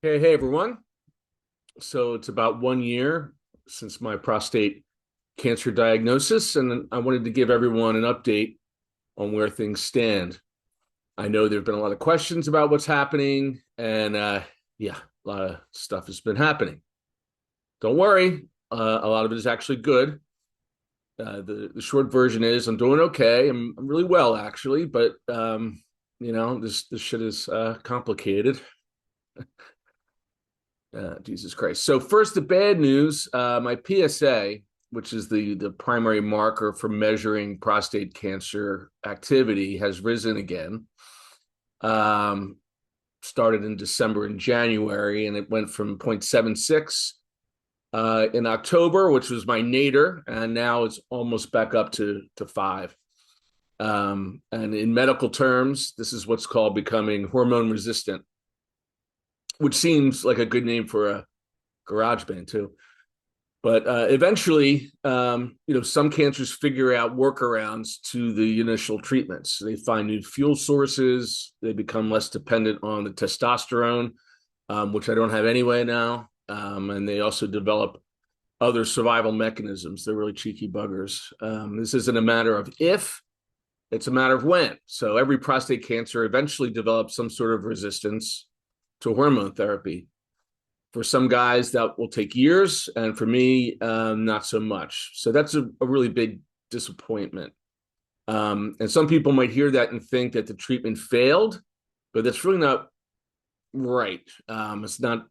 Hey everyone. So it's about 1 year since my prostate cancer diagnosis, and I wanted to give everyone an update on where things stand. I know there have been a lot of questions about what's happening, and yeah, a lot of stuff has been happening. Don't worry, a lot of it is actually good. The short version is I'm doing okay. I'm really well actually, but this shit is complicated. Jesus Christ. So first, the bad news. My PSA, which is the primary marker for measuring prostate cancer activity, has risen again. Um, Started in December and January, and it went from 0.76 in October, which was my nadir, and now it's almost back up to 5. And in medical terms, this is what's called becoming hormone resistant, which seems like a good name for a garage band too. But eventually, some cancers figure out workarounds to the initial treatments. They find new fuel sources. They become less dependent on the testosterone, which I don't have anyway now. And they also develop other survival mechanisms. They're really cheeky buggers. This isn't a matter of if, it's a matter of when. So every prostate cancer eventually develops some sort of resistance to hormone therapy. For some guys, that will take years, and for me, not so much. So that's a really big disappointment. And some people might hear that and think that the treatment failed, but that's really not right. It's not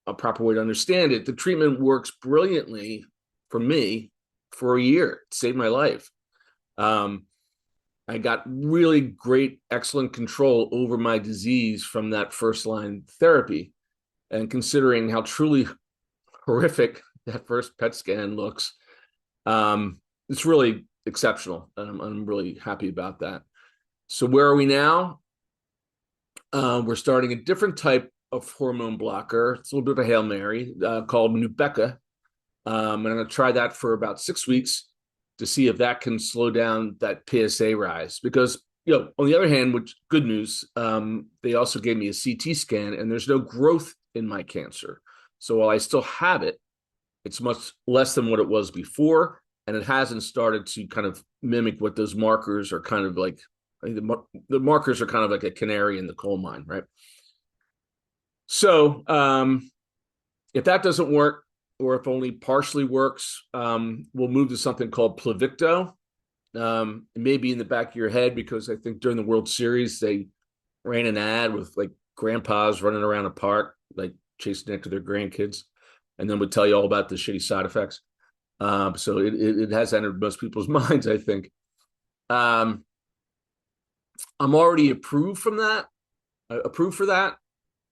a proper way to understand it. The treatment works brilliantly for me for a year. It saved my life. I got really great, excellent control over my disease from that first line therapy. And considering how truly horrific that first PET scan looks, it's really exceptional. And I'm really happy about that. So where are we now? We're starting a different type of hormone blocker. It's a little bit of a Hail Mary called Nubeqa. And I'm going to try that for about 6 weeks to see if that can slow down that PSA rise. Because, on the other hand, which good news, they also gave me a CT scan and there's no growth in my cancer. So while I still have it, it's much less than what it was before. And it hasn't started to kind of mimic what those markers are kind of like. I think the markers are kind of like a canary in the coal mine, right? So if that doesn't work, or if only partially works, we'll move to something called Pluvicto. It may be in the back of your head because I think during the World Series, they ran an ad with like grandpas running around a park, like chasing after their grandkids, and then would tell you all about the shitty side effects. So it has entered most people's minds, I think. I'm already approved for that.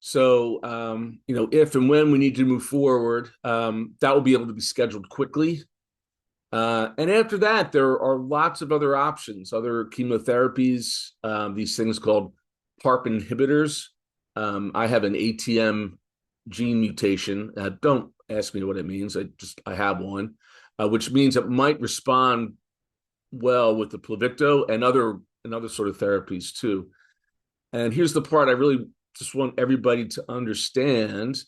So, if and when we need to move forward, that will be able to be scheduled quickly. And after that, there are lots of other options, other chemotherapies, these things called PARP inhibitors. I have an ATM gene mutation. Don't ask me what it means. I have one, which means it might respond well with the Pluvicto and other sort of therapies too. And here's the part I really just want everybody to understand,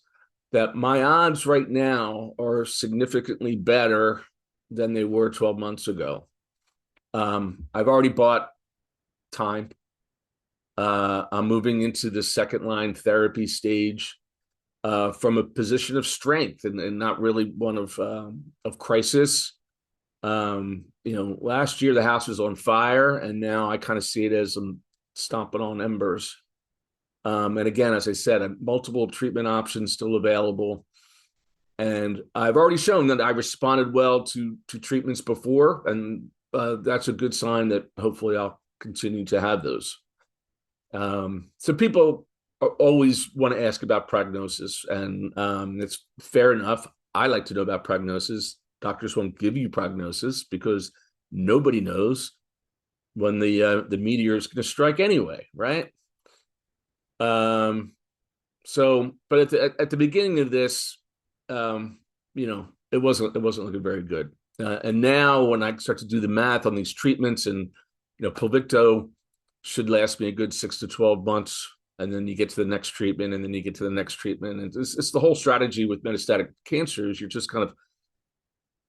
that my odds right now are significantly better than they were 12 months ago. I've already bought time. I'm moving into the second line therapy stage from a position of strength and not really one of crisis. Last year the house was on fire, and now I kind of see it as I'm stomping on embers. And again, as I said, multiple treatment options still available. And I've already shown that I responded well to treatments before, and that's a good sign that hopefully I'll continue to have those. So people always want to ask about prognosis, and it's fair enough. I like to know about prognosis. Doctors won't give you prognosis because nobody knows when the meteor is going to strike anyway, right? But at the beginning of this, it wasn't looking very good. And now when I start to do the math on these treatments, and Pluvicto should last me a good 6 to 12 months and then you get to the next treatment, and then you get to the next treatment. And it's the whole strategy with metastatic cancers. You're just kind of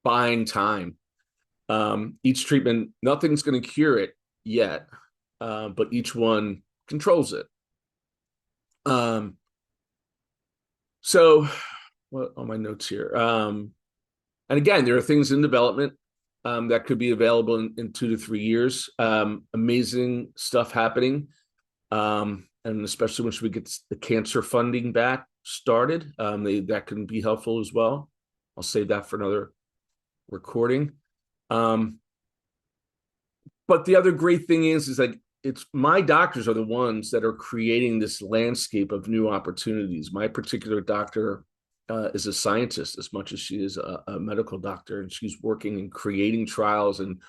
buying time. Each treatment, nothing's going to cure it yet, but each one controls it. So what are my notes here? And again, there are things in development that could be available in 2 to 3 years. Amazing stuff happening. And especially once we get the cancer funding back started, that can be helpful as well. I'll save that for another recording. But the other great thing is like, it's my doctors are the ones that are creating this landscape of new opportunities. My particular doctor is a scientist as much as she is a medical doctor, and she's working and creating trials and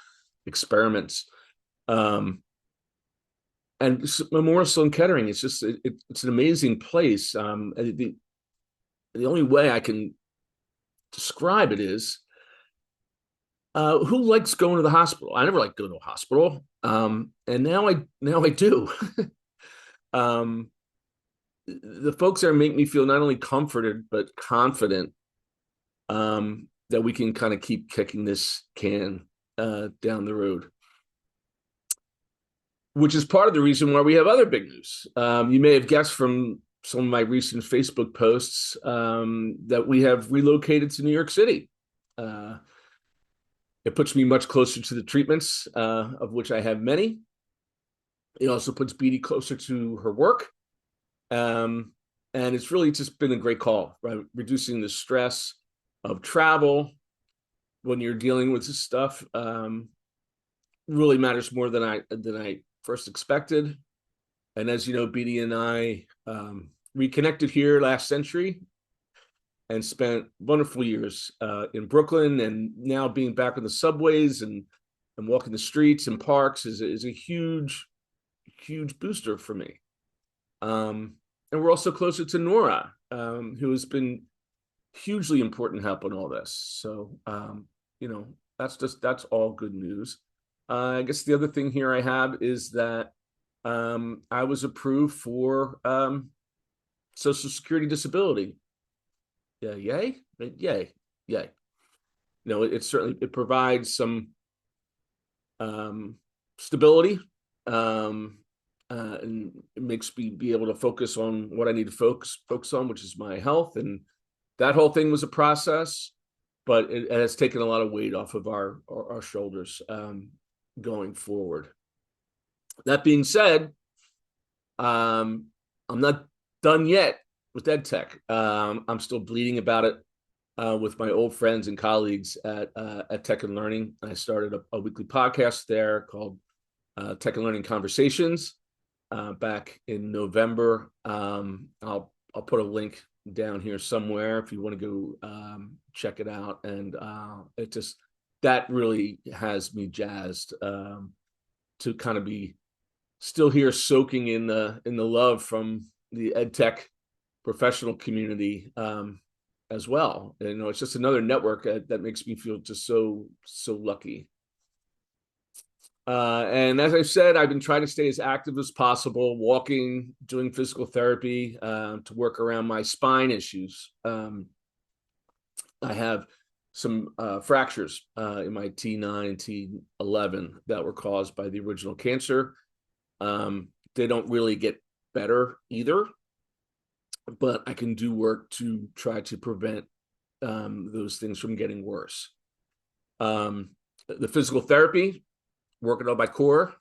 experiments. And Memorial Sloan Kettering, it's just it's an amazing place. The only way I can describe it is, who likes going to the hospital? I never liked going to a hospital, and now I do. The folks there make me feel not only comforted but confident that we can kind of keep kicking this can down the road, which is part of the reason why we have other big news. You may have guessed from some of my recent Facebook posts that we have relocated to New York City. It puts me much closer to the treatments, of which I have many. It also puts Beatty closer to her work. And it's really just been a great call, right? Reducing the stress of travel when you're dealing with this stuff really matters more than I first expected. And as you know, Beatty and I reconnected here last century and spent wonderful years in Brooklyn, and now being back on the subways and walking the streets and parks is a huge booster for me. And we're also closer to Nora, who has been hugely important help in all this. So, that's all good news. I guess the other thing here I have is that I was approved for Social Security disability. Yeah, yay. It certainly provides some stability, and it makes me be able to focus on what I need to focus on, which is my health. And that whole thing was a process, but it has taken a lot of weight off of our shoulders going forward. That being said, I'm not done yet with EdTech. I'm still bleeding about it with my old friends and colleagues at Tech and Learning. I started a weekly podcast there called Tech and Learning Conversations back in November. I'll put a link down here somewhere if you want to go check it out. And that really has me jazzed to kind of be still here soaking in the love from the EdTech professional community as well. And, it's just another network that makes me feel just so lucky. And as I said, I've been trying to stay as active as possible, walking, doing physical therapy to work around my spine issues. I have some fractures in my T9, T11 that were caused by the original cancer. They don't really get better either, but I can do work to try to prevent those things from getting worse. The physical therapy, working on my core,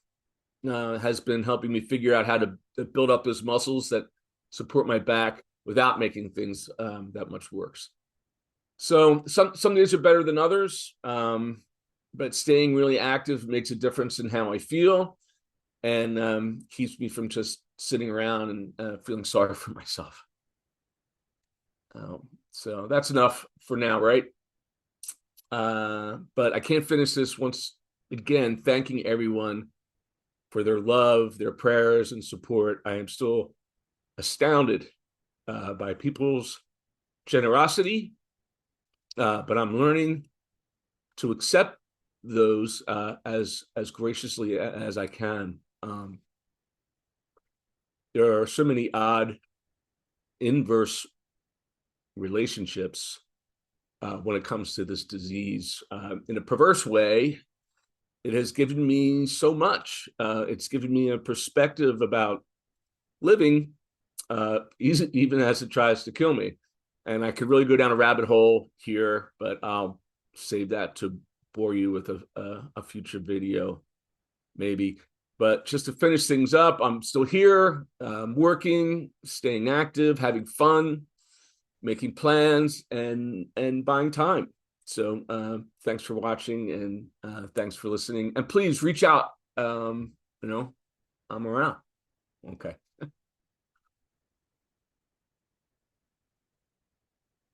has been helping me figure out how to build up those muscles that support my back without making things that much worse. So some days are better than others, but staying really active makes a difference in how I feel, and keeps me from just sitting around and feeling sorry for myself. So that's enough for now, right? But I can't finish this once again thanking everyone for their love, their prayers, and support. I am still astounded by people's generosity, but I'm learning to accept those as graciously as I can. there are so many odd inverse relationships when it comes to this disease. In a perverse way, it has given me so much. It's given me a perspective about living, even as it tries to kill me. And I could really go down a rabbit hole here, but I'll save that to bore you with a future video, maybe. But just to finish things up, I'm still here, working, staying active, having fun, making plans, and buying time. So thanks for watching, and thanks for listening. And please reach out. I'm around. Okay.